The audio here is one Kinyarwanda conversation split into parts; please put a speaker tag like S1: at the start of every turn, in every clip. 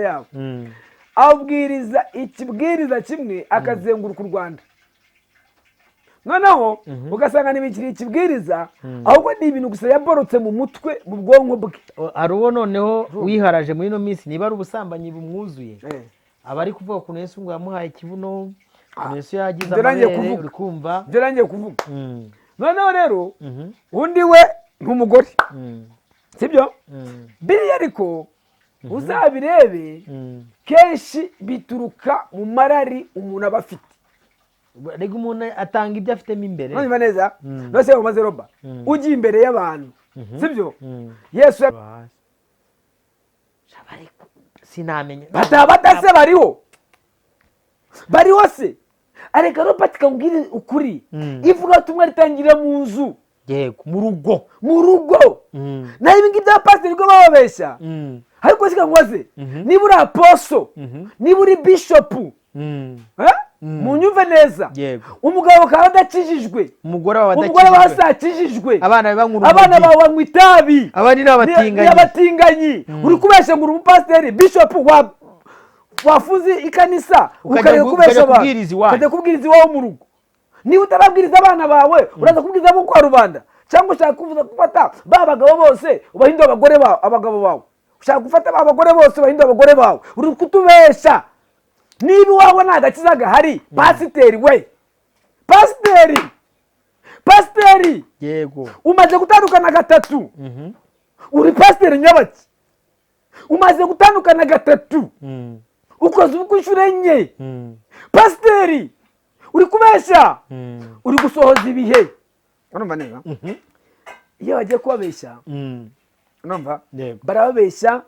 S1: yabo abwiriza ikibwiriza kimwe akazenguruka u Rwanda noneho ugasanga n'ibikiri ikibwiriza ahubwo ni ibintu gusa yaborotse mu mutwe mu bwonko bwe.
S2: Ari uwo noneho wiharaje muri no minsi niba ari ubusambanyi bumwuzuye abari kuvuga ku Yesu ngo yamuhaye ikibuno Yesu yagize amabere uri kumva
S1: byo kuvuga noneho rero undi we nk'umugore sibyo biriya ariko uzabirebe kenshi bituruka mu marari umuntu aba afite.
S2: Rega umuntu atanga ibyo afitemo imbere
S1: none neza nose umaze roba ugiye imbere y'abantu sibyo Yesu
S2: sinamenye
S1: batase bariho se areka Robert kambwire ukuri ivuga tumwe ritangira mu nzu
S2: yego mu
S1: rugo naho ibingi bya pastor ngo bababeshya ariko sikangwaze niba uri apostle niba uri bishop munyumve neza umugabo kandi adakijijwe
S2: umugore
S1: wasakijijwe abana banywa itabi
S2: abandi
S1: n'abatinganyi uri kubesha ngo uri umupasiteri bishop wafuze ikanisa ukajya kubesha abantu ukajya kubwiriza iwawe mu rugo. Niba utarabwiriza abana bawe uraza kubwiriza abo kwa rubanda cyangwa ushaka kuvuza gufata babagabo bose ubahindura abagore bawe abagabo bawe ushaka gufata abagore bose ubahindura abagore bawe uri kutubesha. Niba wawe nagakiza gahari pasiteri we pasiteri
S2: yego
S1: umaze gutandukana gatatu uri pasiteri nyabaki umaze gutandukana gatatu ukoze ubukwishyura enye pasiteri uri kubeshya uri gusohoza ibihe urumva neza iyo bagiye kubabeshya urumva barababeshya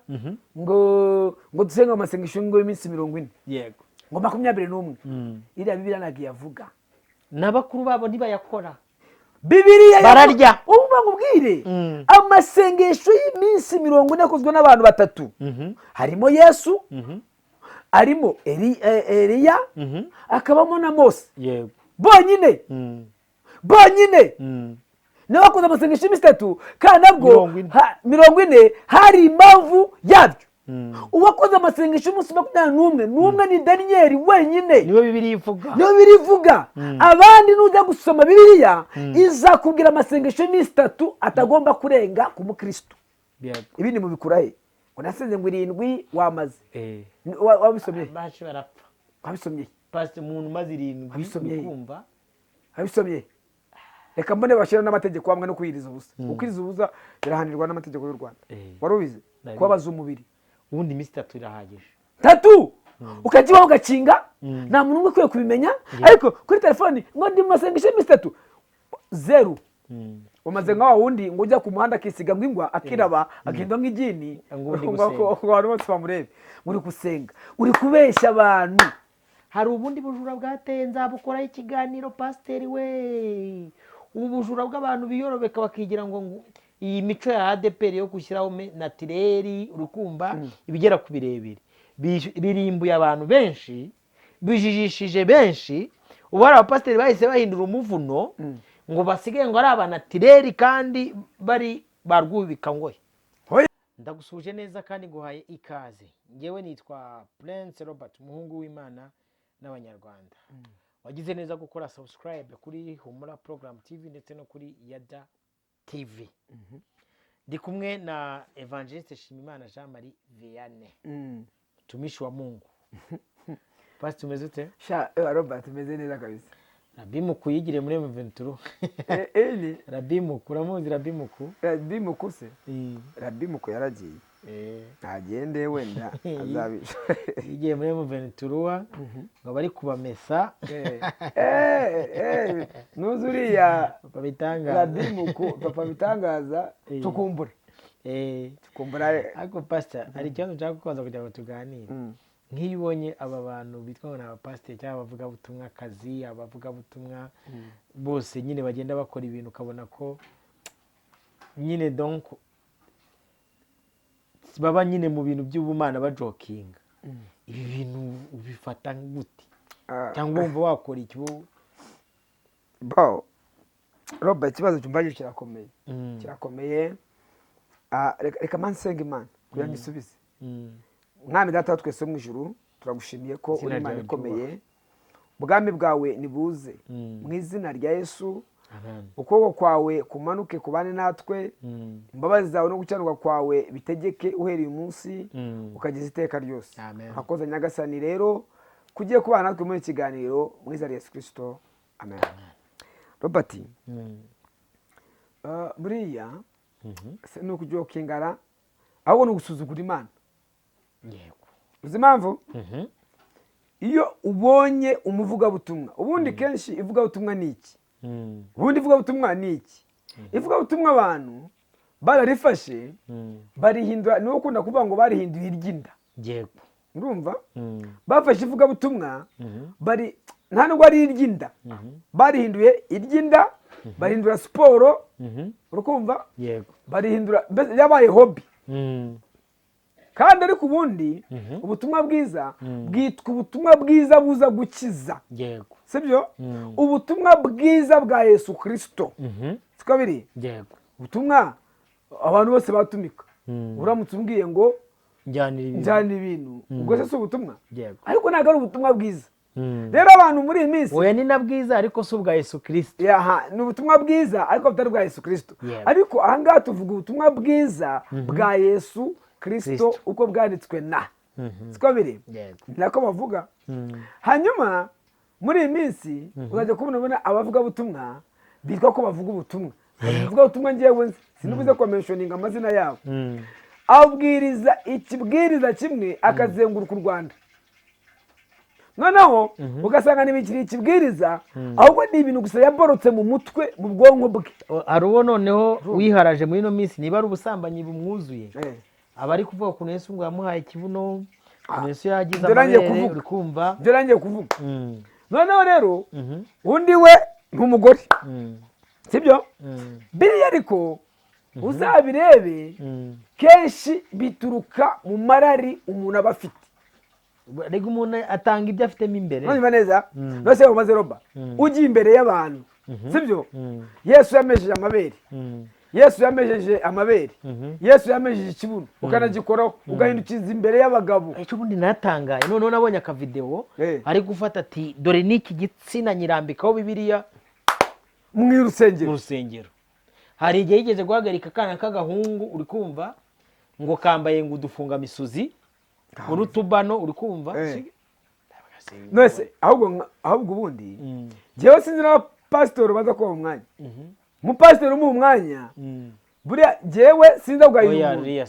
S1: ngo dusenga amasengesho ngo iminsi 40
S2: yego
S1: ngo 21 iriya Bibiliya ntabwo yavuga
S2: n'abakuru babo ntibayakora
S1: Bibiliya
S2: bararya
S1: uba ngubwire amasengesho y'iminsi 40 akozwe n'abantu batatu harimo Yesu arimo Eliya akabamo na Mose
S2: yego
S1: bonyine n'abakoze amasengesho y'iminsi 3 kandi nabwo 40 hari impamvu yabyo. Uwakoze amasengesho y'umunsi 21 ni Daniel wenyine
S2: niwe Bibiliya
S1: ivuga abandi nuza gusoma Bibiliya izakubwira amasengesho y'iminsi 3 atagomba kurenga ku mukristo. Ibindi mubikurahe ngo nasenze ngo 7 wamaze wabisomye
S2: bashi barapfa
S1: wabisomye
S2: pastor umuntu maze 7 kumva
S1: abisomye reka mbone bashira n'amategeko hamwe no kwiriza ubusa ukiriza ubusa birahanirwa n'amategeko y'u Rwanda warubize kwabaza umubiri
S2: ubundi iminsi 3 irahagije
S1: 3 ukajibaho gacinga nta muntu umwe kwiye kubimenya ariko kuri telefone ngo ndi masengesho iminsi 3 0 umaze nka wundi ngo ujya ku muhanda akisiga ngwingwa akiraba agenda nk'igini ngo abantu bose bamurebe muri gusenga uri kubeshya abantu.
S2: Hari ubundi bujura bwateye nzabukora ikiganiro pasiteri we ubujura bw'abantu biyorobeka bakigira ngo iyi mico ya ADPR yo gushyiraho natireri urukumba ibigera ku birebire birimbuye abantu benshi bijijishije benshi ubara abapasiteri bahise bahindura umuvuno ngo basigaye ngo ari abanatireri kandi bari barwubika ngoye. Ndagusuje neza kandi nguhaye ikaze. Ngewe nitwa Prince Robert umuhungu w'Imana n'abanyarwanda. Wagize neza gukora subscribe kuri Humura Program TV ndetse no kuri Yada TV. Ndi kumwe na Evangeliste Shimimana Jean Marie Vianney. Tumishi wa Mungu. Pastor tumeze ute?
S1: Robert tumeze neza kabisa.
S2: Rabimuku yigire muri M23. Rabimuku uramuzi Rabimuku se?
S1: Rabimuku yaragiye. Agende wenda azabisha.
S2: Yigiye muri M23 ngo bari kubamesa.
S1: Nuzuriya
S2: babitangaza.
S1: Rabimuku papa bitangaza tukumbura. Tukumbura
S2: ariko pastor ari cyo nshaka kubanza kugira ngo tuganire. Nk'iyo ubonye aba bantu bitwa ngo n'abapasiteri cyangwa abavuga butumwa akazi abavuga butumwa bose nyine bagenda bakora ibintu ukabona ko nyine donc baba nyine mu bintu by'ubumana bajokinga ibi bintu ubifata gute cyangwa wumva wakora iki
S1: bo Robert kibazo cyumbaje kirakomeye reka mansenga Imana kugira ngo isubize mwami data wa twese mu ijuru turagushimiye ko uri Imana ikomeye, ubwami bwawe nibuze mu izina rya Yesu. Ukuboko kwawe kumanuke kubane natwe, imbabazi zawe no gukiranirwa kwawe bitegeke uhereye umunsi ukageza iteka ryose. Hakoze Nyagasani rero kugiye kubana natwe muri kiganiro mu izina rya Yesu Kristo, amen. Robert, buriya ni ukujokingara ahubwo ni ugusuzugura Imana. Uzi impamvu? Iyo ubonye umuvugabutumwa, ubundi kenshi ivugabutumwa ni iki? Ubundi ivugabutumwa ni iki? Ivugabutumwa abantu bararifashe barihindura, niwo ukunda kuvuga ngo barihinduye iry'inda. Urumva? Bafashe ivugabutumwa bari nta nubwo ari iry'inda, barihinduye iry'inda, barihindura siporo, urukumva? Barihindura, yabaye hobby. Kandi ariko ubundi ubutumwa bwiza bwitwa ubutumwa bwiza buza gukiza. Sibyo? Ubutumwa bwiza bwa Yesu Kristo. Siko biri? Ubutumwa abantu bose batumika. Uramutse umbwiye ngo njyana ibintu, ubwo se ubutumwa? Ariko ntabwo ari ubutumwa bwiza. Rero abantu muri iyi minsi
S2: oya ni na bwiza ariko si ubwa Yesu Kristo.
S1: Ni ubutumwa bwiza ariko butari bwa Yesu Kristo. Ariko ahangaha tuvuga ubutumwa bwiza bwa Yesu Kristo uko bwanditswe na. Siko biri? Nako bavuga. Hanyuma muri iyi minsi uzajya kubona abavuga ubutumwa bitwa ko bavuga ubutumwa. Bavuga ubutumwa ngewe sinubuze ko mentioning amazina yabo. Abwiriza ikibwiriza kimwe akazenguruka u Rwanda. Noneho ugasanga n'ibikiri ikibwiriza ahubwo ni ibintu gusa yaborotse mu mutwe mu bwonko bwe.
S2: Ari uwo noneho wiharaje muri ino minsi niba ari ubusambanyi bumwuzuye. Abari kuvuga ku Yesu ngo yamuhaye ikibuno, Yesu yagize amabere, uri kumva?
S1: Byo rangiye kuvuga. Noneho rero undi we nk'umugore. Sibyo? Biriya ariko uzabirebe kenshi bituruka mu marari umuntu aba afite.
S2: Rega umuntu atanga ibyo afitemo imbere.
S1: None neza? Nose umaze roba. Ugiye imbere y'abantu. Sibyo? Yesu yamejeje amabere. Yesu yamejeje amabere. Yesu yamejeje ikibuno. Ukanagikoraho ugahindukiza imbere y'abagabo.
S2: Icyo bundi natangaye. None nabonye aka video ari gufata ati dore niki gitsina nyirambikaho Bibiliya
S1: mu
S2: rusengero. Hari igihe yigeze guhagarika kana k'agahungu uri kumva ngo kambaye ngo udufunga misuzi urutubano uri kumva?
S1: Nose ahubwo ubundi jewe sinzi na pastor baza ko mu mwanya. Mu pastor mu mwanya buriya jewe sinzi bwayo umuntu.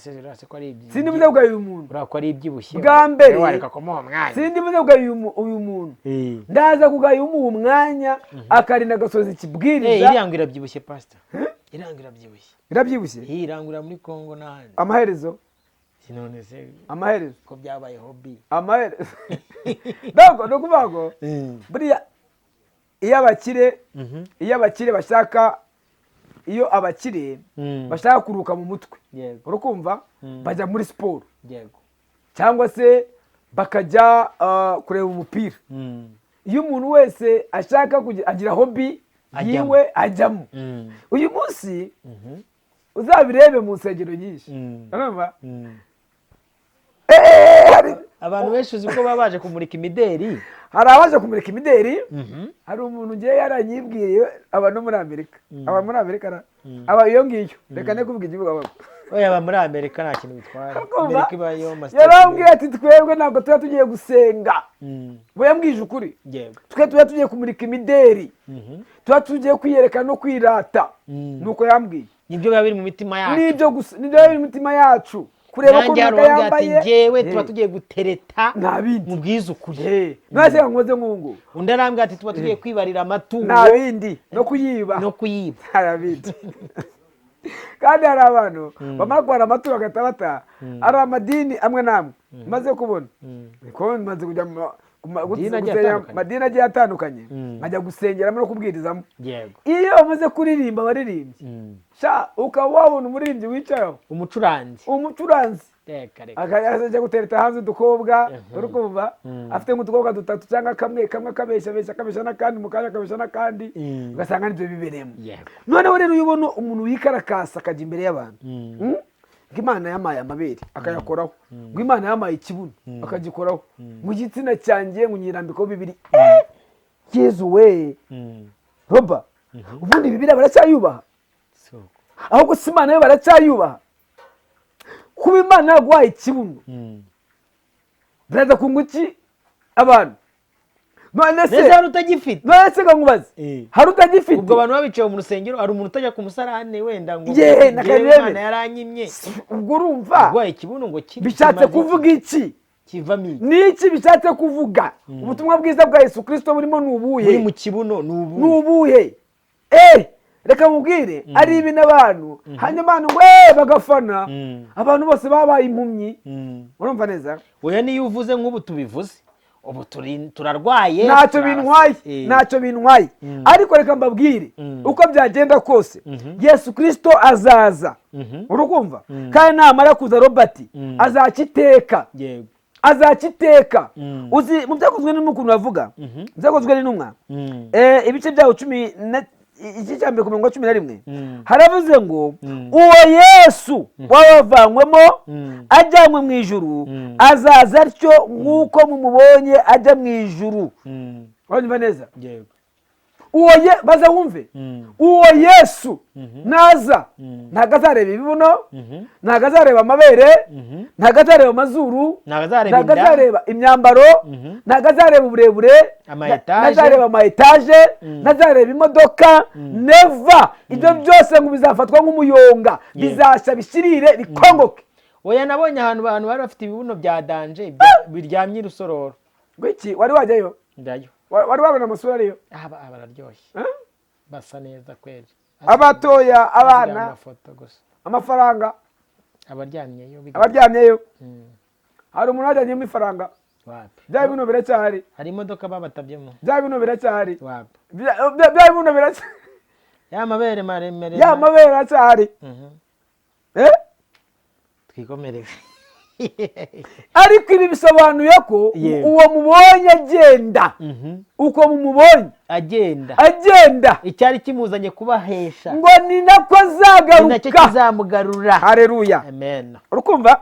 S1: Sinzi bwayo umuntu.
S2: Urako ari ibyibushye.
S1: Bwa mbere
S2: wareka ko mu mwanya.
S1: Sinzi bwayo uyu muntu. Ndaza kugayo mu mwanya akarinda gasoza ikibwiriza.
S2: Iriyango irabyibushye pastor. Irango irabyibushye.
S1: Irabyibushye?
S2: Irangura muri Kongo n'ahandi.
S1: Amaherezo
S2: sinone se
S1: amaherezo
S2: ko byabaye hobby.
S1: Amaherezo ntabwo no kuvuga buriya iyo abakire bashaka bashaka kuruka mu mutwe urukumva bajya muri siporo cyangwa se bakajya kureba umupira. Iyo umuntu wese ashaka agira hobby yiwe ajyamo. Uyu munsi uzabirebe mu nsengero nyinshi urumva
S2: abantu benshi uzi ko babaje kumurika imideri.
S1: Hari abaje kumurika imideri. Hari umuntu ngiye yaranyibwiye aba no muri Amerika. Aba muri Amerika aba iyo ngiyo reka ne kuvuga igihugu aba.
S2: Oya aba muri Amerika nta kintu bitwara. Amerika ibayo master.
S1: Yarambwiye ati twebwe ntabwo tuba tugiye gusenga. Bo yambwije ukuri. Twe tuba tugiye kumurika imideri. Tuba tugiye kwiyereka no kwirata. Nuko yambwiye.
S2: Nibyo biba biri mu mitima yacu.
S1: Nibyo gusa nibyo biri mu mitima yacu. Kureba ko
S2: yambaye jewe tuba tugiye gutereta mu bwiza ukuri.
S1: Nase nkoze nkungu.
S2: Undi arambwira ati tuba tugiye kwibarira amatungo.
S1: Nabindi no kuyiba. Harabindi. Kandi hari abantu bamara kwara amatungo agatabata ari amadini amwe namwe maze kubona. Ko maze kujya madini agiye atandukanye nkajya gusengeramo no kubwirizamo. Iyo bamaze kuririmba baririmbye ukaba wabona umuririmbyi wicayeho umucuranzi akajya gutereta hanze udukobwa urukumva afite nk'udukobwa dutatu cyangwa kamwe akabeshya n'akandi mu kanya akabeshya n'akandi ugasanga nibyo bibereyemo. Noneho rero iyo ubona umuntu wikarakasa akajya imbere y'abantu ngo Imana yamaye amabere akayakoraho, ngo Imana yamaye ikibuno akagikoraho, ngo igitsina cyanjye ngo nyirambikaho bibiri. Yezu we Roba, ubundi Bibiliya baracyayubaha? Ahubwo si Imana yo baracyayubaha? Kuba Imana yaguhaye ikibuno biraza kunguki abantu? None se
S2: hari utagifite?
S1: None se nkubaze, hari utagifite?
S2: Ubwo abantu babicaye mu rusengero, hari umuntu utajya ku musarane wenda ngo
S1: Imana
S2: yaranyimye.
S1: Ubwo urumva
S2: urwaye ikibuno ngo
S1: bishatse kuvuga iki?
S2: Kivamo iki?
S1: Niki bishatse kuvuga? Ubutumwa bwiza bwa Yesu Kristo burimo nubuhe?
S2: Buri mu kibuno
S1: nubuhe? Reka mubwire, ari ibi n'abantu hanyuma ngo bagafana, abantu bose babaye impumyi. Urumva neza?
S2: Oya, niyo uvuze nk'ubu tubivuze, ubu turarwaye,
S1: ntacyo bintwaye. Ariko reka mbabwire uko byagenda kose, Yesu Kristo azaza, urukumva, kandi namara kuza Robert azakiteka, azakiteka. Uzi mu byakozwe n'ukuntu bavuga, byakozwe n'intumwa ibice byaho 10 iki cyambere ku 11 haravuze ngo uwo Yesu wabavanywemo ajyanywe mu ijuru azaza atyo nk'uko mumubonye ajya mu ijuru. Urumva neza? Baza wumve, uwo Yesu naza ntago azareba ibibuno, ntago azareba amabere, ntago azareba amazuru, ntago azareba imyambaro, ntago azareba uburebure, ntazareba amaetaje, ntazareba imodoka, neva. Ibyo byose ngo bizafatwa nk'umuyonga, bizashya bishirire bikongoke.
S2: Oya, nabonye ahantu bari bafite ibibuno bya danje biryamye rusororo.
S1: Gwiki wari wajyayo?
S2: Ndayo.
S1: Wari wabona amasura ariyo?
S2: Bararyoshye, basa neza kweli.
S1: Abatoya, abana, amafaranga, abaryamyeyo. Hari umuntu wajyanyemo ifaranga? Bya bibuno biracyahari?
S2: Hari imodoka babatabyemo?
S1: Bya bibuno biracyahari? Bya bibuno biracyahari?
S2: Ya mabere maremere,
S1: ya mabere biracyahari?
S2: Twikomereze.
S1: Ariko ibi bisobanuye ko uwo mubonye agenda, uko mumubonye agenda,
S2: icyari kimuzanye kubahesha
S1: ngo ni nako azagaruka,
S2: nacyo kizamugarura.
S1: Haleluya,
S2: amen.
S1: Urukumva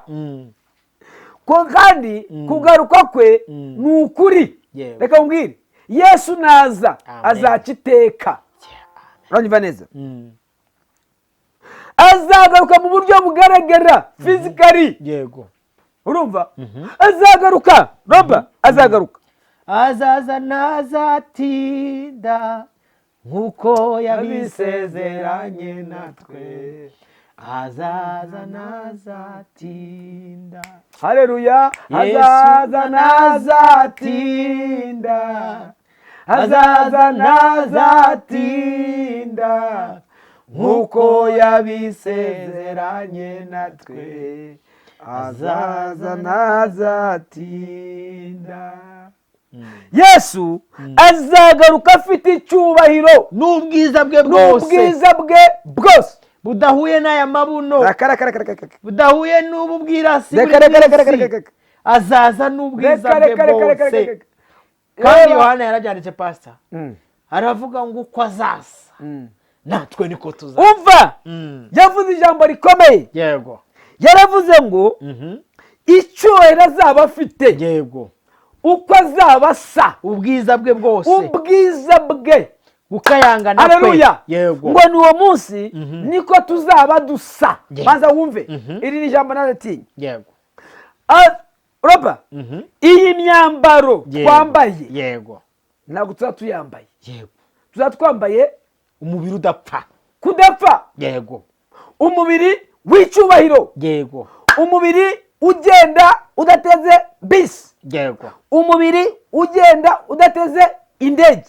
S1: ko kandi kugaruka kwe ni ukuri. Reka mbwire, Yesu naza azakiteka. Uranyumva neza? Azagaruka mu buryo bugaragara, physically. Urumva? Azagaruka, Roba, azagaruka.
S2: Azaza nazatinda nkuko yabisezeranye natwe. Azaza nazatinda.
S1: Haleluya. Azaza nazatinda. Azaza nazatinda nkuko yabisezeranye natwe. Azaza nazatinda. Yesu azagaruka afite icyubahiro
S2: n'ubwiza bwe
S1: bwose
S2: budahuye n'aya mabuno, budahuye n'ubu bwirasi. Azaza n'ubwiza bwe bwose. Kandi Yohana yarabyanditse, pastor aravuga ngo uko azaza natwe niko tuzaza.
S1: Umva, yavuze ijambo rikomeye. Yaravuze ngo icyubahiro azaba afite, uko azaba asa,
S2: ubwiza bwe bwose,
S1: ubwiza bwe
S2: bukayangana kwe.
S1: Ngo ni uwo munsi niko tuzaba dusa. Maza wumve, iri ni jambo naratinya. Roba, iyi myambaro twambaye ntabwo tuzaba tuyambaye, tuzaba twambaye
S2: umubiri udapfa,
S1: kudapfa, umubiri w'icyubahiro, umubiri ugenda udateze bisi, umubiri ugenda udateze indege.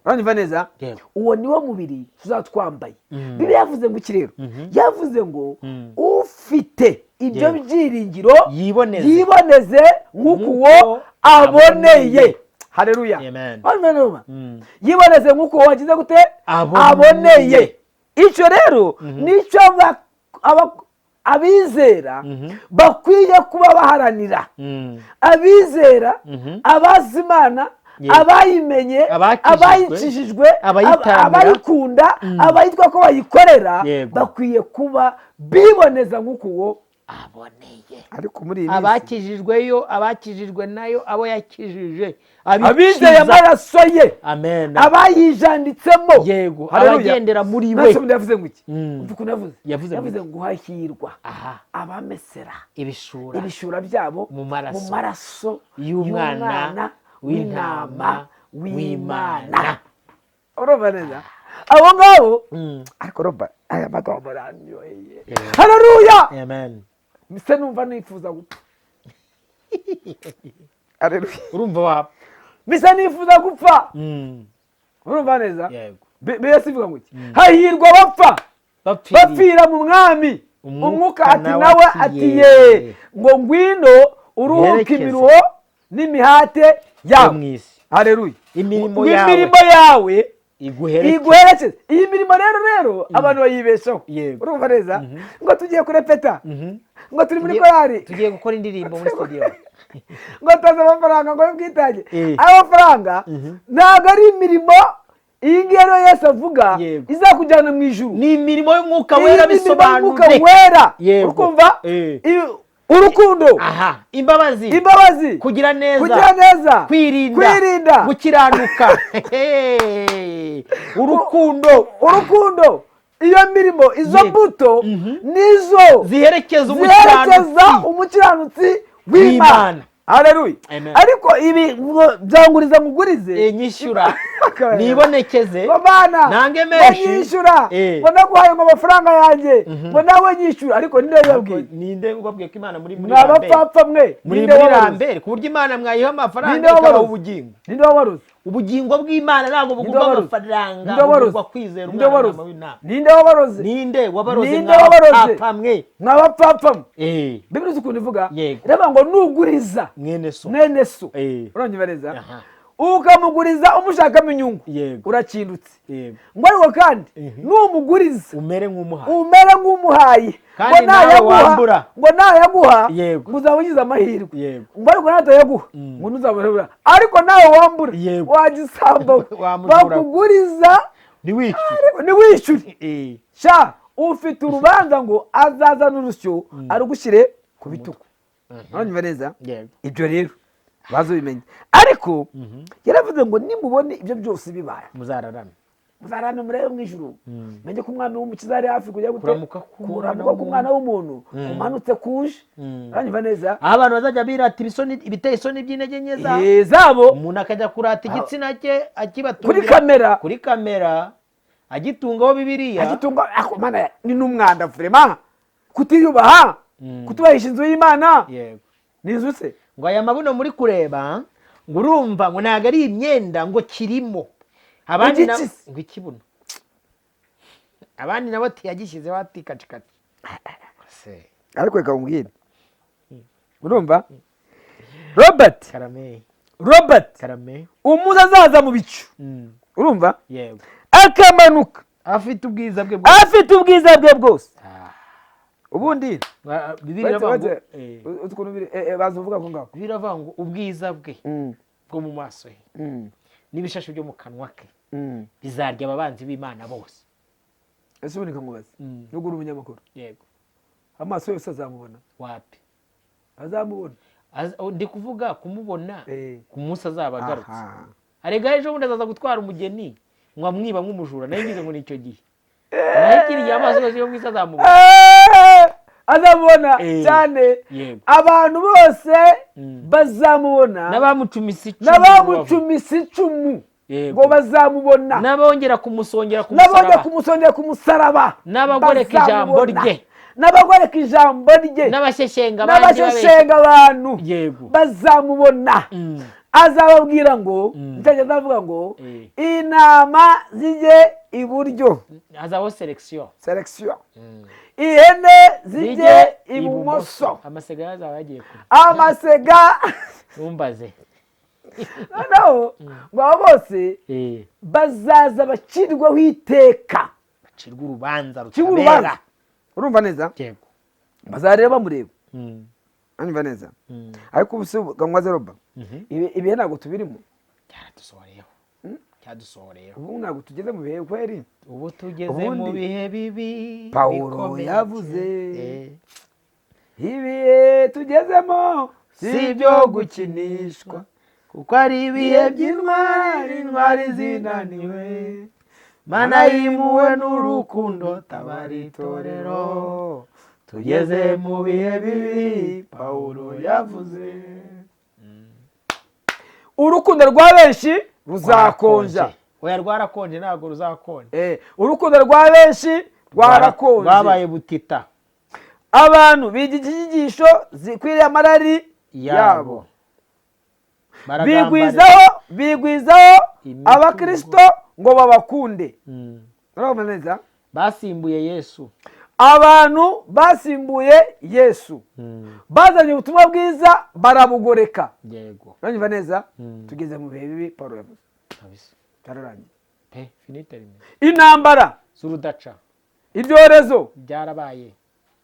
S1: Uranyumva neza? Uwo niwo mubiri tuzatwambaye. Bibiliya yavuze ngo iki rero? Yavuze ngo ufite ibyo byiringiro yiboneze nk'uko uwo aboneye. Haleluya, yiboneze nk'uko wagize gute? Aboneye. Icyo rero nicyo abizera bakwiye kuba baharanira. Abizera, abazi Imana, abayimenye, abayicishijwe, abayikunda, abayitwa ko bayikorera, bakwiye kuba biboneza nk'uko uwo
S2: aboneye.
S1: ariko muri iyi minsi
S2: abakijijwe nayo abo yakijije
S1: abizeye amaraso ye,
S2: amen,
S1: abayijanditsemo,
S2: yego, abagendera muri we.
S1: nase yavuze ngo iki? Ukuntu yavuze ngo hahirwa abamesera ibishura byabo
S2: mu
S1: maraso
S2: y'umwana w'intama w'Imana.
S1: urumva neza abo ngabo. ariko roba aya magambo aranyoye, haleluya,
S2: amen.
S1: mise numva nifuza gupfa. haleluya,
S2: urumva
S1: mise nifuza gupfa. urumva neza,
S2: yego.
S1: Bibiri ivuga ngo iki? hahirwa abapfa bapfira mu mwami, umwuka ati nawe ati ye ngo ngwino uruhuke imiruho n'imihate yawe. haleluya,
S2: imirimo
S1: yawe iguherekeze. iyi mirimo rero abantu bayibeshaho. urumva neza ngo tugiye kurepeta, ngo turi muri korari,
S2: tugiye gukora indirimbo muri studio,
S1: ngo taza amafaranga ngo y'ubwitange. amafaranga ntabwo ari imirimo iyi ngiyi rero Yesu avuga izakujyana mu ijuru.
S2: ni imirimo y'umwuka wera bisobanure.
S1: urukumva urukundo, imbabazi, kugira neza, kwirinda,
S2: gukiranuka,
S1: urukundo. iyo mirimo, izo mbuto nizo
S2: ziherekeza
S1: umukiranutsi w'Imana. haleluya, ariko ibi byanguriza mugurize,
S2: nyishyura, nibonekeze,
S1: nange menshi, nyishyura, ngo naguhaye ngo amafaranga yanjye, ngo nawe nyishyura. ariko
S2: ninde ubabwiye ko Imana muri
S1: abapfapfa mwe,
S2: muri rambere ku buryo Imana mwayiha amafaranga ikabaha ubugingo.
S1: ninde wabaruze?
S2: ubugingo bw'Imana ntabwo bugurwa amafaranga, bugurwa kwizera umwana w'Imana.
S1: ninde wabaroze?
S2: mwabapfapfa mwe,
S1: mwabapfapfa mwe. Bibiri ukuntu ivuga reba ngo nuguriza mwene so, uranyibareza, ukamuguriza umushakamo inyungu, urakindutse. ngo ariko kandi numuguriza umere nk'umuhaye, ngo nayaguha ngo uzaba ugize amahirwe, ngo ariko natayaguha ngo ntuzabura, ariko nawe wambura wagisamba, bakuguriza ntiwishyure. sha ufite urubanza ngo azazana urusyo arugushyire ku bitugu. uranyumva neza? ibyo rero bazo bimenye. ariko yaravuze ngo nimubone ibyo byose bibaye muzarame murebe mu ijuru, menye ko umwami w'umukiza ari hafi kujya kuramuka k'umwana w'umuntu umanutse kuje. uranyumva neza?
S2: aho abantu bazajya birata ibiteye isoni by'intege zabo, umuntu akajya kurata igitsina cye akibatungira kuri kamera agitungaho Bibiliya,
S1: mana ni n'umwanda vrema, kutiyubaha, kutubahisha inzu y'Imana. ni inzu se?
S2: ngo aya mabuno muri kureba, ngo urumva ngo ntabwo ari imyenda, ngo kirimo abandi ngo ikibuno, abandi nabo tiyagishyizeho ati kacikati.
S1: ariko reka umbwire, urumva Robert umuze azaza mu bicu, urumva, akamanuka
S2: afite ubwiza
S1: bwe bwose. ubundi bazuvuga ko ngaho
S2: biravuga ngo ubwiza bwe bwo mu maso he n'ibishasho byo mu kanwa ke bizarya ababanzi b'Imana bose.
S1: ese ubundi nkamubaza, nubwo uri umunyamakuru, amaso yose azamubona?
S2: wapi
S1: azamubona?
S2: ndi kuvuga kumubona ku munsi azaba agarutse. arega ejo bundi azaza gutwara umugeni, mwamwiba nk'umujura, nayo ngize ngo nicyo gihe naho ikiriye amaso yose yo mwisi azamubona cyane. abantu bose bazamubona, n'abamucumise
S1: icumu ngo bazamubona,
S2: n'abongera kumusongera
S1: ku musaraba,
S2: n'abagoreka ijambo rye, n'abasheshenga
S1: abantu bazamubona. azababwira ngo nzajya azavuga ngo intama zijye iburyo,
S2: hazaho selection,
S1: ihene zijye ibumoso,
S2: amasega yazaba yagiye kure, numbaze
S1: noneho ngo abo bose bazaza bacirwaho iteka,
S2: bacirwa urubanza rutabera.
S1: urumva neza? bazareba bamureba, urumva neza? ariko ubu se gangwaze Roba, ibihe ntabwo tubirimo,
S2: cyadusohoreyeho
S1: ubu ntabwo tugeze mu bihe kweri,
S2: ubu tugeze mu bihe bibi.
S1: Pawulo yavuze ibihe tugezemo si ibyo gukinishwa
S2: kuko ari ibihe by'intwari, intwari zinaniwe, Mana yimuwe n'urukundo, tabara itorero, tugeze mu bihe bibi Pawulo yavuze.
S1: Urukundo rwa benshi ruzakonja.
S2: Oya, rwarakonje ntabwo ruzakonje.
S1: Urukundo rwa benshi rwarakonje,
S2: rwabaye butita.
S1: Abantu biga inyigisho zikwiriye amarari yabo, bigwizaho abakristo ngo babakunde. Urabona neza?
S2: Basimbuye Yesu.
S1: Abantu basimbuye Yesu, bazanye ubutumwa bwiza barabugoreka.
S2: Yego.
S1: Uranyumva neza? Tugeze mu bihe bibi Pawulo yavuze.
S2: Kabisa.
S1: Tararangiye.
S2: Finite.
S1: Intambara
S2: z'urudaca,
S1: ibyorezo
S2: byarabaye,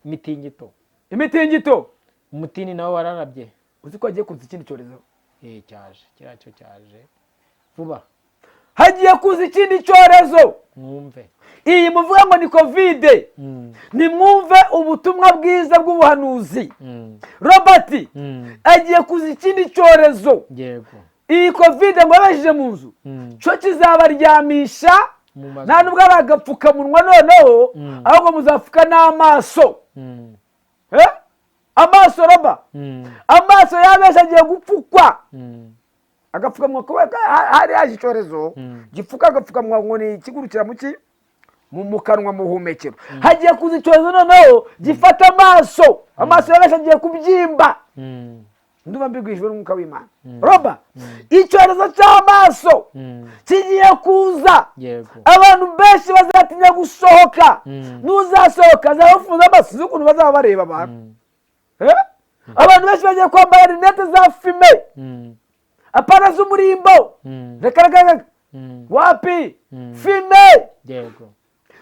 S1: imitingito,
S2: umutini nawo wararabye.
S1: Uzi ko hagiye kuza ikindi cyorezo?
S2: Cyaje vuba.
S1: Hagiye kuza ikindi cyorezo.
S2: Mwumve.
S1: Iyi muvuga ngo ni Covid. Nimwumve ubutumwa bwiza bw'ubuhanuzi. Robert agiye kuza ikindi cyorezo.
S2: Yego.
S1: Iyi Covid ngo yabashije mu nzu, cyo kizabaryamisha, nta nubwo bagapfukamunwa noneho, ahubwo muzapfuka n'amaso. Amaso Roba, amaso yabesha agiye gupfukwa. Agapfukamunwa kuba hari haje icyorezo gipfuka, agapfukamunwa ngo ni ikigurukira mu kanwa mu humekero. Hagiye kuza icyorezo noneho gifata amaso, amaso yabesha agiye kubyimba. Ndumva mbigwijwe n'umwuka w'Imana. Roba, icyorezo cy'amaso kigiye kuza. Abantu benshi bazatinya gusohoka. Nuzasohoka azabafunza amaso, ukuntu bazaba bareba abantu. Abantu benshi bagiye kwambara rinete za fime, apana z'umurimbo. Reka wapi fime.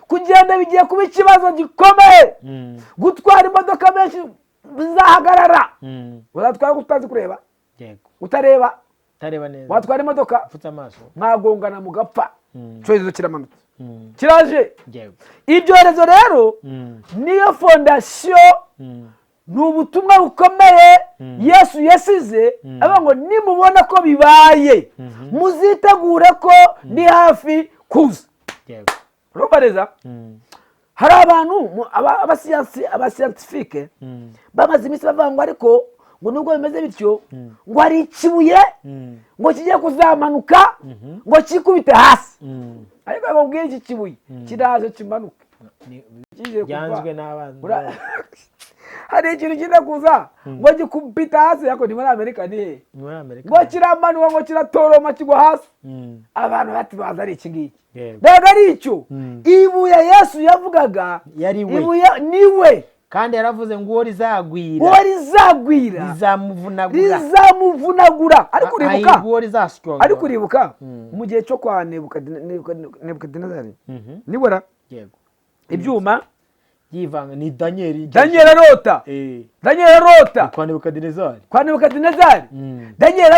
S1: Kugenda bigiye kuba ikibazo gikomeye. Gutwara imodoka menshi bizahagarara. Uzatwara utazi kureba? Utareba
S2: neza.
S1: Watwara imodoka
S2: ufite amaso
S1: mwagongana mugapfa. Cyorezo kiramanutse, kiraje. Ibyorezo rero niyo fondasiyo, ni ubutumwa bukomeye Yesu yasize. Aba ngo nimubona ko bibaye muzitegure ko ni hafi kuza. Urumva neza? Hari abantu abasiyantifike bamaze iminsi bavuga ngo ariko ngo nubwo bimeze bityo ngo hari ikibuye ngo kigiye kuzamanuka ngo kikubite hasi. Ariko bakubwiye iki kibuye kiraje kimanuka,
S2: byanzwe n'abana.
S1: Hari ikintu kigiye kuza ngo gikubita hasi. Yako ni muri Amerika, ni ngo kiramanuka ngo kiratoroma kigwa hasi. Abantu bati baza ari iki ngiki. Mbega ari icyo ibuye Yesu yavugaga, ibuye niwe.
S2: Kandi yaravuze ngo uwo rizagwira,
S1: rizamuvunagura. Ariko uribuka mu gihe cyo kwa Nebukadinezari, nibura ibyuma
S2: yivanga ni Daniel
S1: arota.
S2: kwa Nebukadinezari.
S1: Daniel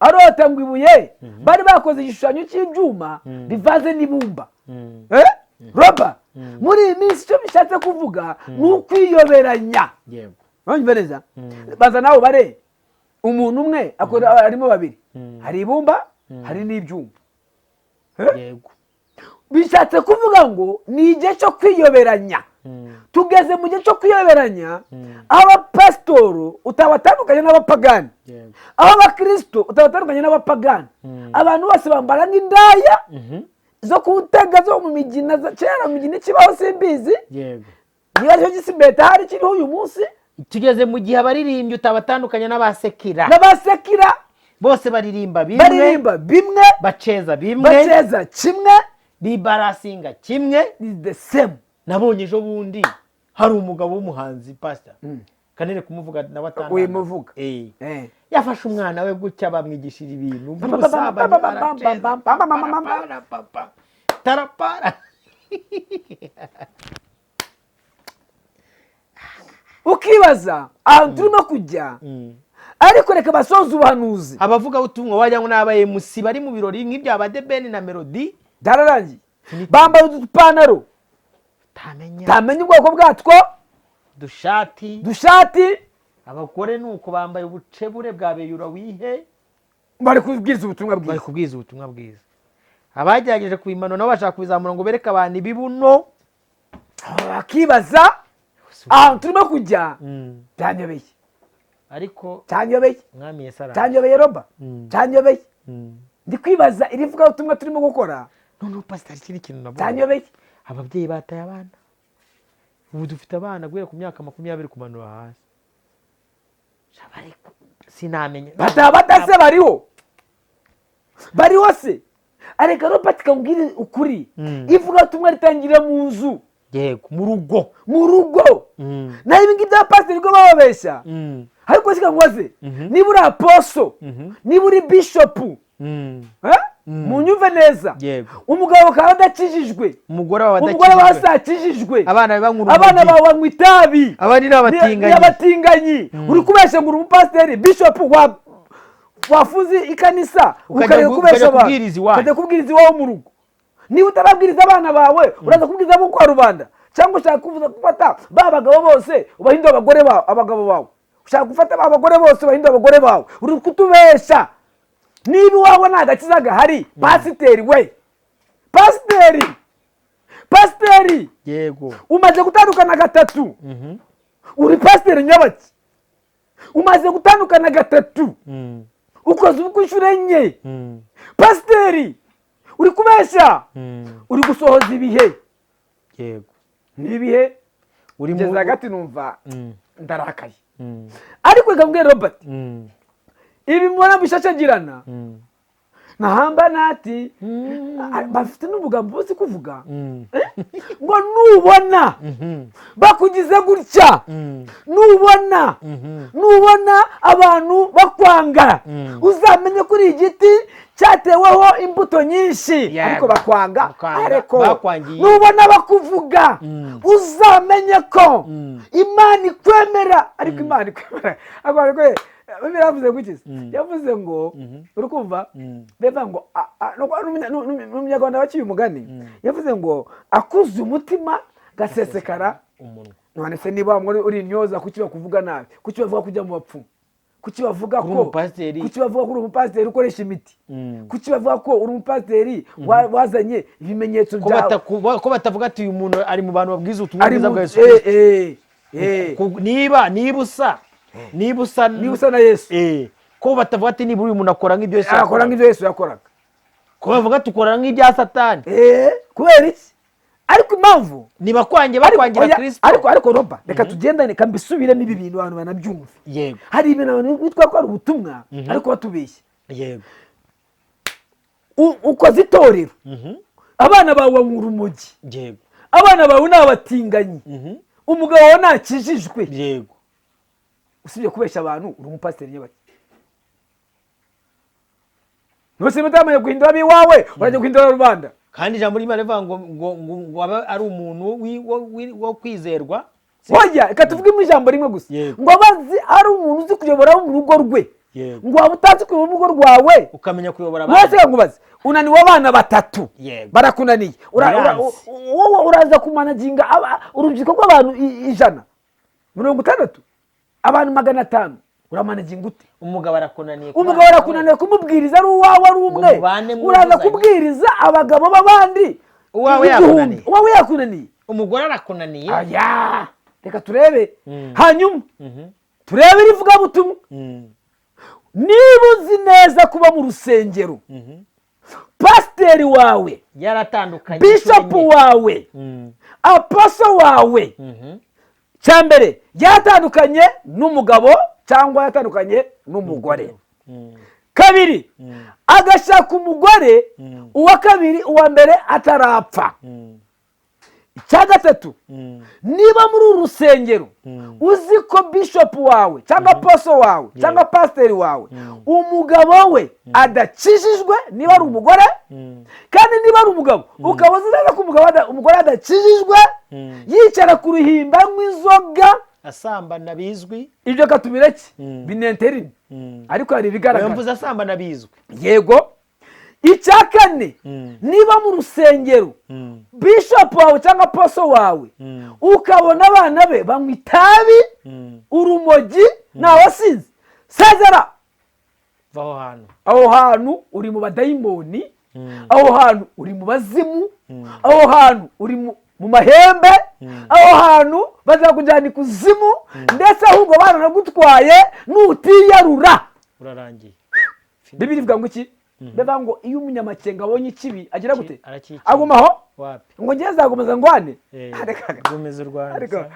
S1: arota ngo ibuye bari bakoze igishushanyo cy'ibyuma bivaze n'ibumba. Roba, muri iyi minsi icyo bishatse kuvuga ni ukwiyoberanya. Urumva neza? Baza nawe bare umuntu umwe arimo babiri, hari ibumba hari n'ibyuma. Bishatse kuvuga ngo ni igihe cyo kwiyoberanya. Tugeze mu gihe cyo kwiyoberanya, abapasitoro utabatandukanye n'abapagani, abakristo utabatandukanye n'abapagani. Abantu bose bambara nk'indaya zo kuwutega zo mu migina. Kera mu migina kibaho simbizi, niba cyo gisimbeta hari kiriho uyu munsi.
S2: Tugeze mu gihe abaririmbyi utabatandukanye n'abasekira.
S1: Bose
S2: baririmba bimwe, baceza
S1: kimwe,
S2: bibarasinga kimwe,
S1: is the same.
S2: Nabonye ejo bundi hari umugabo w'umuhanzi pastor kanere kumuvuga na watanga
S1: wimuvuga
S2: yafashe umwana we gutya bamwigishira ibintu tarapara.
S1: Ukibaza aho turimo kujya. Ariko reka basoza ubuhanuzi.
S2: Abavuga utumwa wajya ngo nabaye musi bari mu birori nk'ibya Abadebeni na Melody
S1: dararangi bambaye udupantaro tamenya ubwoko bwatwo
S2: dushati abagore nuko bambaye ubucebure bwa beyura wihe
S1: bari kubwiriza
S2: ubutumwa bwiza abagerageje kubimanura nabo bashaka kubizamura ngo bereke abantu ibibuno
S1: bakibaza ahantu turimo kujya byanyobeye
S2: ariko mwami Yesu
S1: cyanyobeye roba cyanyobeye ndi kwibaza irivuga ubutumwa turimo gukora
S2: none pasiteri kiri kintu nabo
S1: cyanyobeye
S2: ababyeyi bataye abana ubu dufite abana guhera ku myaka 20 kumanura hasi sinamenye
S1: batase bariho se areka Robert kambwire ukuri ivuga ubutumwa ritangira mu nzu
S2: yego mu
S1: rugo na ibi ngibi bya pasiteri ngo bababeshya ariko sikangwaze niba uri apostle niba uri bishop munyumve neza umugabo kandi adakijijwe
S2: umugore
S1: wasakijijwe
S2: abana
S1: bawe banywa itabi
S2: abandi
S1: n'abatinganyi uri kubeshya ngo uri umupasiteri bishop wafuze ikanisa ukajya kubeshya ukajya kubwiriza iwawe mu rugo niba utarabwiriza abana bawe uraza kubwiriza abo kwa rubanda cyangwa ushaka gufata ba bagabo bose ubahindura abagabo bawe ushaka gufata ba bagore bose ubahindura abagore bawe uri kutubeshya niba iwawe nta gakiza gahari pasiteri
S2: yego
S1: umaze gutandukana 3 uri pasiteri nyabaki umaze gutandukana 3 ukoze ubukwishyura 4 pasiteri uri kubeshya uri gusohoza ibihe
S2: yego
S1: nibihe uri mu hagati numva ndarakaye ariko ngambwe Robert ibi mwana bishashagirana nahamba nati bafite n'ubugambo buzi kuvuga ngo nubona bakugize gutya nubona abantu bakwanga uzamenye kuri igiti cyateweho imbuto nyinshi ariko bakwanga ariko nubona bakuvuga uzamenye ko Imana ikwemera ariko Imana ikwemera biravuze gukiza yavuze ngo urukumva beva ngo n'umunyarwanda waciye umugani yavuze ngo akuze umutima gasesekara
S2: umunwa
S1: none se niba uri intyoza kuki bakuvuga nabi kuki bavuga kujya mu bapfumu kuki bavuga ko uri umupasiteri ukoresha imiti kuki bavuga ko uri umupasiteri wazanye ibimenyetso byawe
S2: ko batavuga ati uyu muntu ari mu bantu babwiza ubutumwa bwiza bwa Yesu niba usa na Yesu ko batavuga ati niba uyu muntu akora nk'ibyo
S1: Yesu yakoraga
S2: ko bavuga tukora nk'ibya Satani
S1: kubera iki ariko impamvu
S2: niba bakwangira Kristo
S1: ariko Roba reka tugendane kambisubiremo ibi bintu abantu banabyumva
S2: yego
S1: hari ibintu abantu bitwa ko ari ubutumwa ariko batubeshya
S2: yego
S1: ukoze itorero abana bawe banyura umugi
S2: yego
S1: abana bawe n'abatinganyi umugabo wawe ntakijijwe
S2: yego
S1: usibye kubeshya abantu uri umupasiteri nyabaki nose mutamanya guhindura biwawe urajya guhindura rubanda
S2: kandi ijambo ry'Imana rivuga ngo aba ari umuntu wo kwizerwa
S1: oya reka tuvuge mu ijambo rimwe gusa ngo abazi ari umuntu uzi kuyobora mu rugo rwe ngo waba utazi kuyobora mu rugo rwawe
S2: ukamenya kuyobora abana
S1: mwese ngubaze unaniwe abana 3 barakunaniye uraza kumanaginga urubyiruko rw'abantu 160 abantu 500 uramanaginga ute
S2: umugabo arakunaniye
S1: kumubwiriza ari uwawe ari umwe uraza kubwiriza abagabo b'abandi
S2: uwawe
S1: yakunaniye
S2: umugore arakunaniye
S1: aya reka turebe hanyuma turebe irivuga butumwa niba uzi neza kuba mu rusengero pasiteri wawe
S2: yaratandukanye
S1: bishop wawe apostle wawe cyambere yaratandukanye n'umugabo cyangwa yatandukanye n'umugore kabiri agashaka umugore uwa kabiri uwa mbere atarapfa icya gatatu niba muri uru rusengero uzi ko bishop wawe cyangwa apostle wawe cyangwa pasiteri wawe umugabo we adakijijwe niba ari umugore kandi niba ari umugabo ukaba uzi neza ko umugore adakijijwe yicara ku ruhimba nk'inzoga
S2: asambana bizwi
S1: ibyo katubireke binenterine ariko hari ibigaragara
S2: mvuze asambana bizwi
S1: yego icya kane niba mu rusengero bishop wawe cyangwa apostle wawe ukabona abana be banywa itabi urumogi n'abasinzi sezera aho hantu uri mu badayimoni aho hantu uri mu bazimu aho hantu uri mu mahembe aho hantu bazakujyana ikuzimu ndetse ahubwo baranagutwaye nutiyarura
S2: urarangiye.
S1: Bibiri ivuga ngo iki? Bivuga ngo iyo umunyamakenga abonye ikibi agira gute? Agumaho ngo ngiye zakomeza ngwane
S2: gomeza urwanda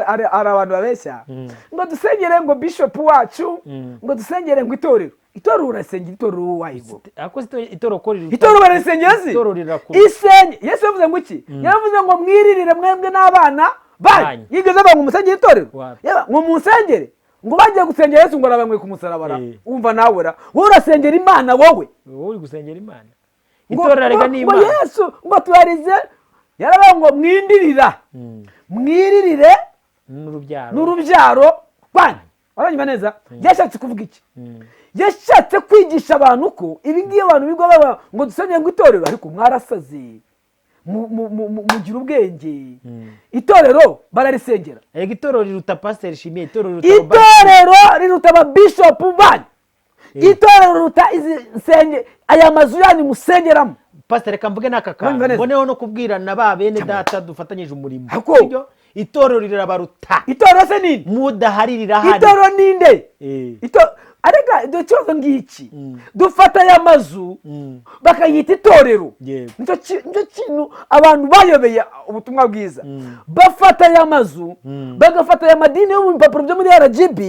S1: ari abantu babeshya ngo dusengere ngo bishop wacu ngo dusengere ngo itorero urasengera itorero wayigo
S2: ako itorero
S1: barasengera isenye Yesu yavuze ngo iki? Yavuze ngo mwiririre mwembwe n'abana banyu. Yigeze ngo musengere itorero ngo musengere ngo bagiye gusengera Yesu ngo arabanywe ku musaraba. Umva nawe wowe urasengera Imana, wowe
S2: uri gusengera Imana. Itorero arega ni Imana.
S1: Ngo Yesu ngo tubarize yarabaye ngo mwiririre n'urubyaro rwanyu. Uranyumva neza? Yashatse kuvuga iki? Yashatse kwigisha abantu ko ibi ngiye abantu bigo baba ngo dusengere ngo itorero ariko mwarasaze mugira ubwenge. Itorero bararisengera.
S2: Ega itorero riruta pastor Shimiye, itorero
S1: riruta aba bishop banyu. Itorero riruta izisenge aya mazu yanyu musengeramo.
S2: Pastor reka mvuge n'akakanga mboneho no kubwirana ba bene data dufatanyije umurimo. Itorero rirabaruta.
S1: Itorero se nini?
S2: Mudaharirira hari.
S1: Itorero ninde? Arega do cyozo ngiki dufata ya mazu bakayita itorero. Nicyo kintu abantu bayobeye ubutumwa bwiza. Bafata ya mazu bagafata ya madini yo mu bipapuro byo muri RGB.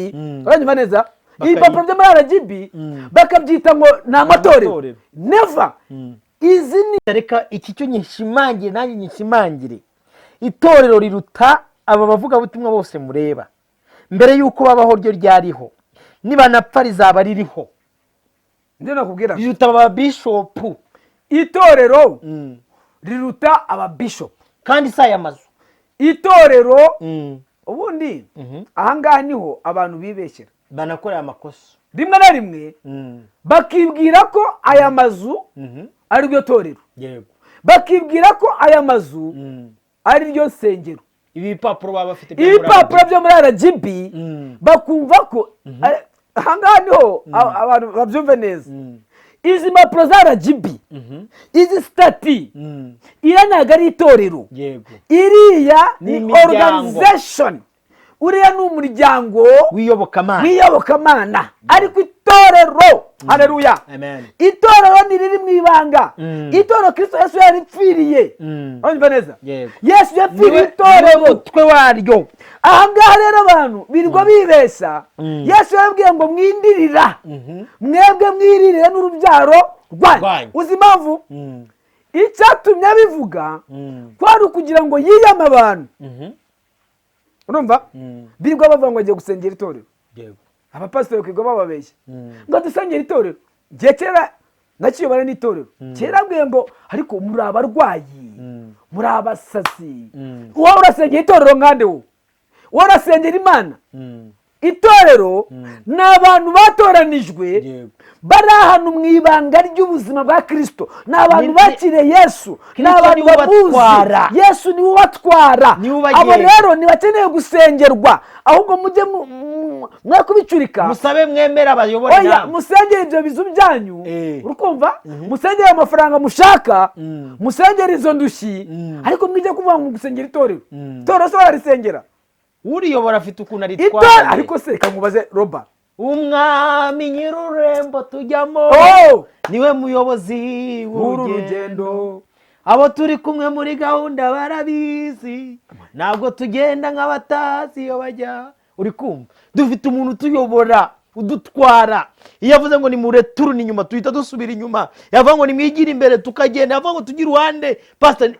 S1: Uranyumva neza? Ibipapuro byo muri RGB bakabyita ngo ni amatorero. Never. Izi ni
S2: reka iki cyo nyishimangire nanjye nyishimangire. Itorero riruta aba bavuga butumwa bose mureba. Mbere yuko babaho ryo ryariho. Niba napfa rizaba ririho.
S1: Nde nakubwira
S2: riruta aba bishop.
S1: Itorero riruta aba bishop
S2: kandi saya mazu.
S1: Itorero ubundi ahangaha niho abantu bibeshyera
S2: banakorera amakosa
S1: rimwe na rimwe bakibwira ko aya mazu ari ryo torero.
S2: Yego.
S1: Bakibwira ko aya mazu ari ryo sengero.
S2: Ibipapuro baba bafite
S1: byo muri RGB bakumva ko ahangaha niho abantu babyumve neza. Izi mpapuro za RGB izi stati iriya ntabwo ari itorero. Iriya ni organization. Uriya ni umuryango w'iyobokamana ariko itorero. Haleluya. Itorero ni riri mu ibanga. Itorero Kristo Yesu yaripfiriye. Urumva neza? Yesu yapfiriye itorero twe waryo. Ahangaha rero abantu birirwa bibesha. Yesu yabwiye ngo mwindirira mwebwe mwiririre n'urubyaro rwanyu. Uzi impamvu? Icyatumye bivuga kwari kugira ngo yiyame abantu. Urumva? Birirwa bavuga ngo agiye gusengera itorero. Abapasiteri kwiga bababeshya ngo dusengera itorero. Gihe kera nakiyobora n'itorero kera mbwiye ngo ariko muri abarwayi muri abasazi wowe urasengera itorero nkande wowe urasengera Imana. Itorero ni abantu batoranijwe bari ahantu mu ibanga ry'ubuzima bwa Kristo. Ni abantu bakiriye Yesu, ni abantu bamuzi. Yesu niwe ubatwara. Abo rero ntibakeneye gusengerwa ahubwo mujye mwakubicurika
S2: musabe mwemera abayobora
S1: oya musengere ibyo bizu byanyu. Urukumva? Musengere amafaranga mushaka, musengere izo ndushyi ariko mwije kuvuga ngo gusengera itorero. Itorero se barisengera
S2: uriyobora afite ukuntu aritwara.
S1: Ariko se reka nkubaze Roba,
S2: umwami nyir'ururembo tujyamo niwe muyobozi w'urugendo. Abo turi kumwe muri gahunda barabizi ntabwo tugenda nk'abatazi iyo bajya. Uri kumva? Dufite umuntu tuyobora udutwara. Iyo avuze ngo ni mureturu ni nyuma tuhita dusubira inyuma. Yavuga ngo ni mwigira imbere tukagenda. Yavuga ngo tugire uruhande pastor.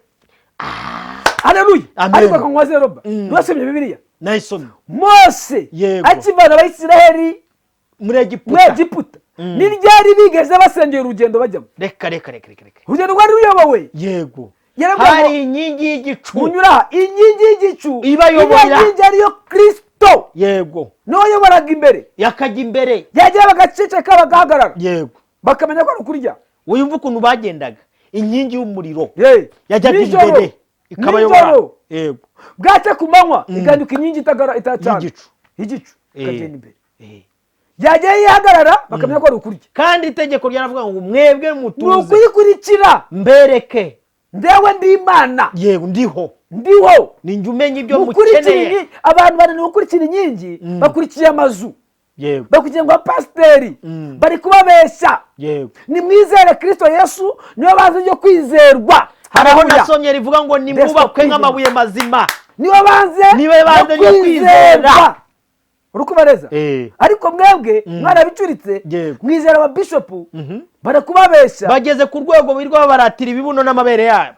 S1: Haleluya. Ariko kanwaze Roba wasomye Bibiliya?
S2: Nayisomye.
S1: Mose akivana Abayisiraheli muri Egiputa ni ryari bigeze basengera urugendo bajyamo?
S2: Reka
S1: urugendo rwari ruyobowe.
S2: Yego. Hari inkingi y'igicu
S1: munyura inkingi y'igicu
S2: ibayobora.
S1: Inkingi ariyo Kristo.
S2: Yego.
S1: No yoboraga imbere
S2: yakajya imbere
S1: yagira bagaceceka bagahagarara.
S2: Yego.
S1: Bakamenya ko ari kurya.
S2: uyumva ukuntu bagendaga inkingi y'umuriro
S1: Hey,
S2: yajyaga
S1: nijoro,
S2: imbere ikabayobora
S1: nijoro.
S2: yego
S1: bwacya ku manywa igahinduka inkingi itacana igicu ikagenda imbere yajya yihagarara bakamenya ko ari ukurya
S2: kandi itegeko ryaravuga ngo mwebwe mutuze
S1: nukuyikurikira
S2: mbereke
S1: ndewe ndi Imana
S2: yego ndiho ninjye umenya ibyo mukeneye.
S1: abantu bananiwe gukurikira inkingi bakurikiye amazu
S2: yego
S1: bakurikiye ngo abapasiteri bari kubabeshya.
S2: yego
S1: nimwizere Kristo Yesu niwe banze ryo kwizerwa.
S2: haraho nasomye rivuga ngo nimwubakwe nk'amabuye mazima
S1: niwe banze
S2: ryo kwizera.
S1: urukubareza ariko mwebwe mwarabicuritse mwizera aba bishopu barakubabeshya
S2: bageze ku rwego birwa baratira ibibuno n'amabere yabo.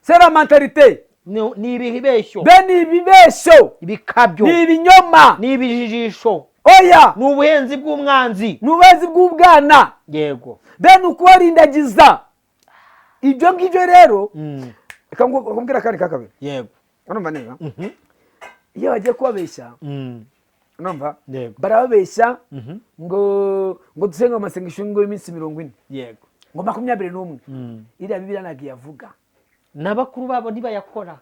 S1: c'est la mentalité.
S2: ni ibibeshyo
S1: ni ibibeshyo
S2: ibikabyo
S1: ni ibinyoma
S2: ni ibijijisho
S1: oya
S2: ni ubuhenzi bw'umwanzi
S1: ni ubuhenzi bw'ubwana
S2: yego
S1: bene ukubarindagiza ibyo ngibyo rero reka nkubwira akandi ka kabiri
S2: yego
S1: urumva neza iyo bagiye kubabeshya urumva barababeshya ngo dusenge amasengesho y'iminsi 40
S2: yego
S1: ngo 21 iriya Bibiliya ntabwo yavuga
S2: n'abakuru babo ntibayakora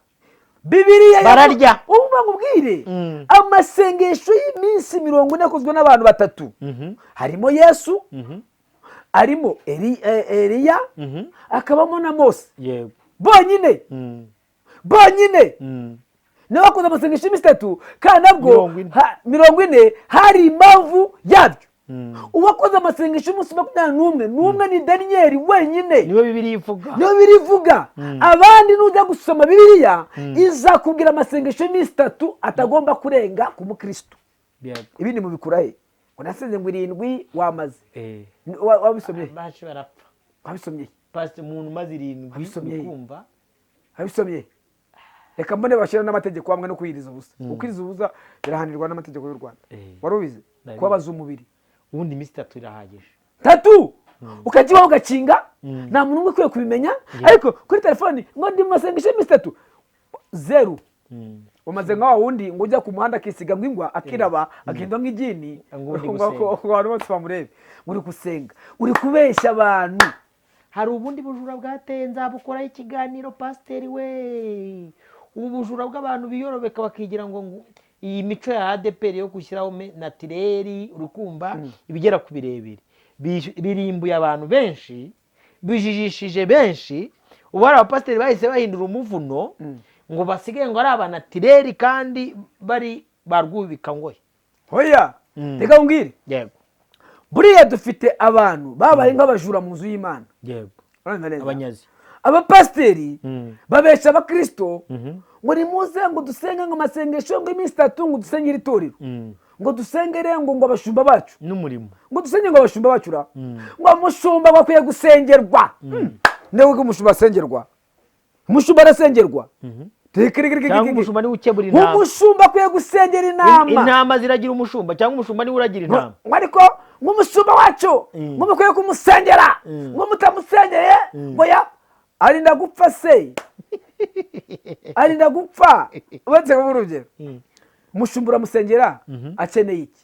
S1: Bibiliya
S2: bararya
S1: umva nkubwire amasengesho y'iminsi 40 akozwe n'abantu batatu harimo Yesu harimo Eliya akabamo na Mose
S2: yego
S1: bonyine n'abakoze amasengesho y'iminsi 3 kandi nabwo 40 hari impamvu yabyo. uwakoze amasengesho y'umunsi 21 ni Daniyeli wenyine
S2: niwe Bibiliya
S1: ivuga. abandi nujya gusoma Bibiliya izakubwira amasengesho y'iminsi 3 atagomba kurenga ku mukristo. ibindi mubikura he ngo nasenze ngo 7 wamaze wabisomye
S2: bashi barapfa
S1: wabisomye
S2: pastor umuntu maze 7 kumva
S1: wabisomye. reka mbone bashira n'amategeko hamwe no kwiriza ubusa ukwiriza ubusa birahanirwa n'amategeko y'u Rwanda warubize kubabaza umubiri
S2: ubundi iminsi 3 irahagije
S1: 3 ukajiwa ugakinga nta muntu umwe kwiye kubimenya ariko kuri telefone ngo ndi masengesho y'iminsi 3 0 umaze nka wundi ngo ujya ku muhanda akisiga ngwingwa akiraba agenda nk'igini ngo abantu bose bamurebe uri gusenga uri kubeshya abantu.
S2: hari ubundi bujura bwateye nzabukora ikiganiro pasiteri we ubu bujura bw'abantu biyorobeka bakigira ngo iyi mico ya ADPR yo gushyiraho natireri urukumva ibigera ku birebire birimbuye abantu benshi bijijishije benshi. ubu hari abapasiteri bahise bahindura umuvuno ngo basigaye ngo ari abanatireri kandi bari barwubika ngoye
S1: hoya reka ngwire
S2: yego
S1: buriya dufite abantu babaye nk'abajura mu nzu y'Imana
S2: yego abanyazi
S1: abapasiteri babesha abakristo ngo nimuze ngo dusenge nk'amasengesho ngo iminsi 3 ngo dusengere itorero ngo dusengere ngo abashumba bacu
S2: n'umurimo
S1: ngo dusenge ngo abashumba bacura ngo umushumba bakwiye gusengerwa. ndewe ko umushumba asengerwa umushumba arasengerwa
S2: cyangwa umushumba ni ukebura intama
S1: umushumba akwiye gusengera
S2: intama ziragira umushumba cyangwa umushumba ni uragira intama
S1: ariko nk'umushumba wacu ngo mukwiye kumusengera ngo mutamusengeye ngo arinda gupfa se arinda gupfa ubatse mu rugero umushumba uramusengera akeneye iki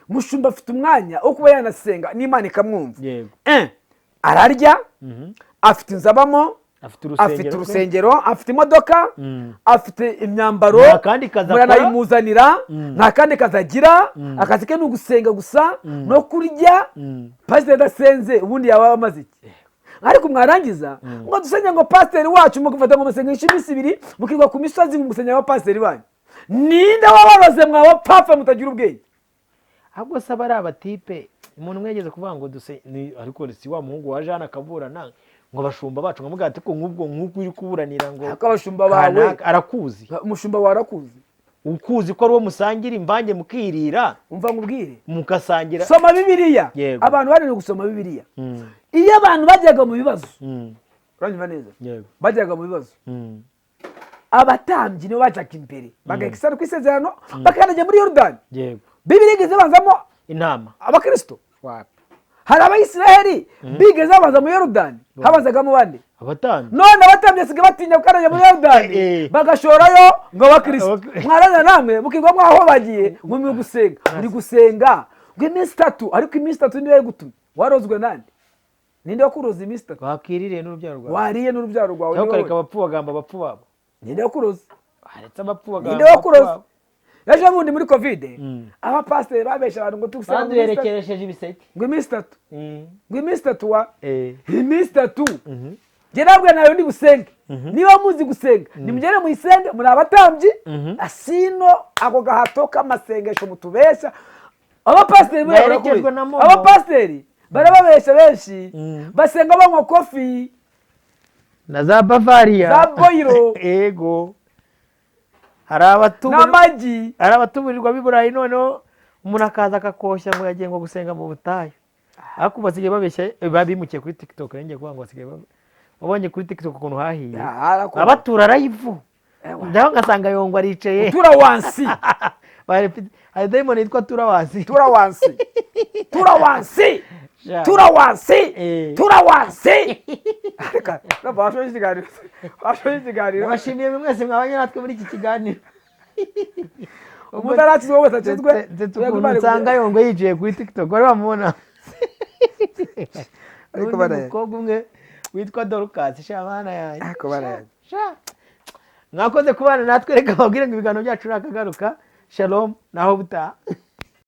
S1: umushumba afite umwanya wo kuba yanasenga n'Imana ikamwumva ararya afite inzabamo afite urusengero afite imodoka afite imyambaro muranayimuzanira nta kandi kazagira akazi ke ni ugusenga gusa no kurya pasiteri adasenze ubundi yaba amaze iki. ariko mwarangiza ngo dusenge ngo pasiteri wacu mugafata ngo amasengesho y'iminsi 2 mukirwa ku misozi mu gusenya abapasiteri banyu. ninde wabaroze mwaba papa mutagira ubwenge
S2: ahubwo saba ari abatipe umuntu mwegeze kuvuga ngo ariko si wa muhungu wa Jean akaburana ngo abashumba bacu nkamuga ati ko nk'ubwo uri kuburanira ngo
S1: akabashumba bawe
S2: arakuzi
S1: umushumba warakuzi
S2: ukuzi ko ari wo musangira imvange mukirira
S1: umva ngubwire
S2: mukasangira.
S1: soma Bibiliya abantu bari gusoma Bibiliya iyo abantu bajyaga mu bibazo uranyumva neza bajyaga mu bibazo abatambyi nibo bacaga imbere bagahekisana ku isezerano bakanajya muri Yorodani. Bibiliya igeze banzamo
S2: intama
S1: abakristo hari abayisiraheli bigeze babanza mu Yorodani habazagamo bande
S2: abatambyi
S1: none abatambyi basigaye batinya gukaranya mu Yorodani bagashorayo ngo abakristo mwaranya namwe mukigwa mwaho bagiye ngo muri gusenga ngo iminsi 3 ariko iminsi 3 niyo gutumye warozwe nande ninde wakuroza iminsi 3
S2: wakiririye n'urubyaro rwawe
S1: wariye n'urubyaro rwawe
S2: cyangwa ukareka abapfu bagamba abapfu babo
S1: ninde wakuroza
S2: haretse abapfu bagamba
S1: ninde wakuroza yaje bundi muri covid abapasiteri babesha abantu ngo tugusenga
S2: kandi yerekeresheje ibiseke
S1: ngo iminsi 3 ngo iminsi 3 wa iminsi 3 je nabwo nayo ndi gusenge niba muzi gusenga nimugere muyisenge muri abatambyi asino ako gahato k'amasengesho mutubesha abapasiteri barababesha benshi basenga banywa kofi
S2: na za Bavaria
S1: za boiro
S2: ego hari abatuburirwa b'iburayi noneho umuntu akaza akakoshya ngo yagiye ngo gusenga mu butayu ariko basigaye babeshya babimukiye kuri TikTok ngiye kuvuga ngo basigaye wabonye kuri TikTok ukuntu hahiye abatura live ndaho ngasanga yongo aricaye
S1: tura wansi
S2: hari diamond yitwa tura wansi
S1: reka nabashoje ikiganiro
S2: bashimiye mwese mwabanye natwe muri iki kiganiro
S1: umutarati wowe tacizwe
S2: nsanga yongo yicaye kuri TikTok bari bamubona ariko umukobwa umwe witwa Dorcas shamana yanjye mwakoze kubana natwe reka babwire ngo ibiganiro byacu nakagaruka shalom naho buta